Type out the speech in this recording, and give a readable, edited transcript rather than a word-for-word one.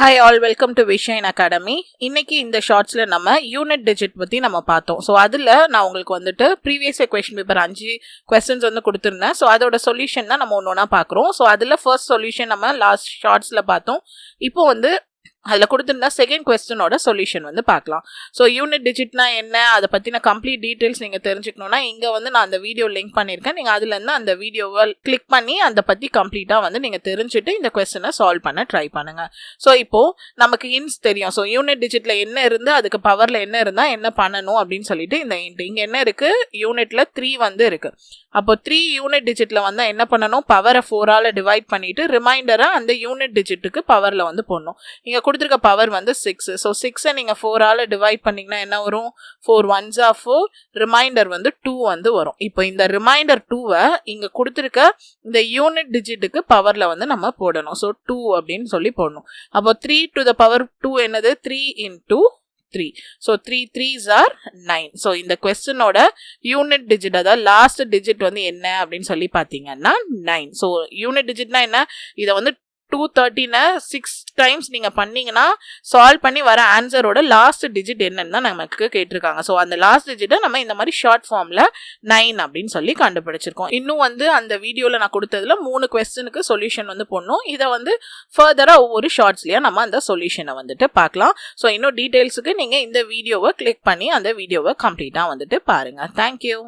Hi all, welcome to Vishine Academy. இன்னைக்கு இந்த ஷார்ட்ஸ்ல நம்ம யூனிட் டிஜிட் பத்தி நம்ம பார்த்தோம். ஸோ அதில் நான் உங்களுக்கு வந்துட்டு ப்ரீவியஸ் கொஸ்டின் பேப்பர் 5 கொஸ்டின்ஸ் வந்து கொடுத்துருந்தேன். ஸோ அதோட சொல்யூஷன் தான் நம்ம ஒன்று பார்க்குறோம். ஸோ அதில் ஃபர்ஸ்ட் சொல்யூஷன் நம்ம லாஸ்ட் ஷார்ட்ஸில் பார்த்தோம். இப்போ வந்து அதில் கொடுத்துருந்தா செகண்ட் கொஸ்டினோட சொல்யூஷன் வந்து பார்க்கலாம். ஸோ யூனிட் டிஜிட்னா என்ன, அதை பற்றின கம்ப்ளீட் டீட்டெயில்ஸ் நீங்கள் தெரிஞ்சுக்கணுன்னா இங்கே வந்து நான் அந்த வீடியோ லிங்க் பண்ணியிருக்கேன். நீங்கள் அதுலேருந்து அந்த வீடியோவை கிளிக் பண்ணி அதை பற்றி கம்ப்ளீட்டாக வந்து நீங்கள் தெரிஞ்சுட்டு இந்த கொஸ்டினை சால்வ் பண்ண ட்ரை பண்ணுங்கள். ஸோ இப்போது நமக்கு இன்ஸ் தெரியும். ஸோ யூனிட் டிஜிட்டில் என்ன இருந்து அதுக்கு பவரில் என்ன இருந்தால் என்ன பண்ணணும் அப்படின்னு சொல்லிட்டு இந்த இன்ட் இங்கே என்ன இருக்குது, யூனிட்டில் 3 வந்து இருக்குது. அப்போ 3 யூனிட் டிஜிட்டில் வந்து என்ன பண்ணணும், பவரை 4ஆல் டிவைட் பண்ணிவிட்டு ரிமைண்டரை அந்த யூனிட் டிஜிட்டுக்கு பவரில் வந்து போடணும். இங்கே கொடுத்துருக்க பவர் வந்து 6. ஸோ 6ஐ நீங்கள் 4ஆல் டிவைட் பண்ணிங்கன்னா என்ன வரும், 4 1s are 4, ரிமைண்டர் வந்து 2 வந்து வரும். இப்போ இந்த ரிமைண்டர் 2வை இங்கே கொடுத்துருக்க இந்த யூனிட் டிஜிட்டுக்கு பவரில் வந்து நம்ம போடணும். ஸோ 2 அப்படின்னு சொல்லி போடணும். அப்போ 3 to the power 2 என்னது, 3 into 3. So 3 3s are 9. So இந்த கொஸ்டினோட யூனிட் டிஜிட், அதாவது லாஸ்ட் டிஜிட் வந்து என்ன அப்படின்னு சொல்லி பார்த்தீங்கன்னா 9. ஸோ யூனிட் டிஜிட்னா என்ன, இதை வந்து 213 6 டைம்ஸ் நீங்கள் பண்ணீங்கன்னா சால்வ் பண்ணி வர ஆன்சரோட லாஸ்ட் டிஜிட் என்னன்னு தான் நமக்கு கேட்டிருக்காங்க. ஸோ அந்த லாஸ்ட் டிஜிட்டை நம்ம இந்த மாதிரி ஷார்ட் ஃபார்மில் 9 அப்படின்னு சொல்லி கண்டுபிடிச்சிருக்கோம். இன்னும் வந்து அந்த வீடியோவில் நான் கொடுத்ததுல 3 கொஸ்டினுக்கு சொல்யூஷன் வந்து போடணும். இதை வந்து ஃபர்தராக ஒவ்வொரு ஷார்ட்ஸ்லையும் நம்ம அந்த சொல்யூஷனை வந்துட்டு பார்க்கலாம். ஸோ இன்னும் டீட்டெயில்ஸுக்கு நீங்கள் இந்த வீடியோவை கிளிக் பண்ணி அந்த வீடியோவை கம்ப்ளீட்டாக வந்துட்டு பாருங்கள். தேங்க்யூ.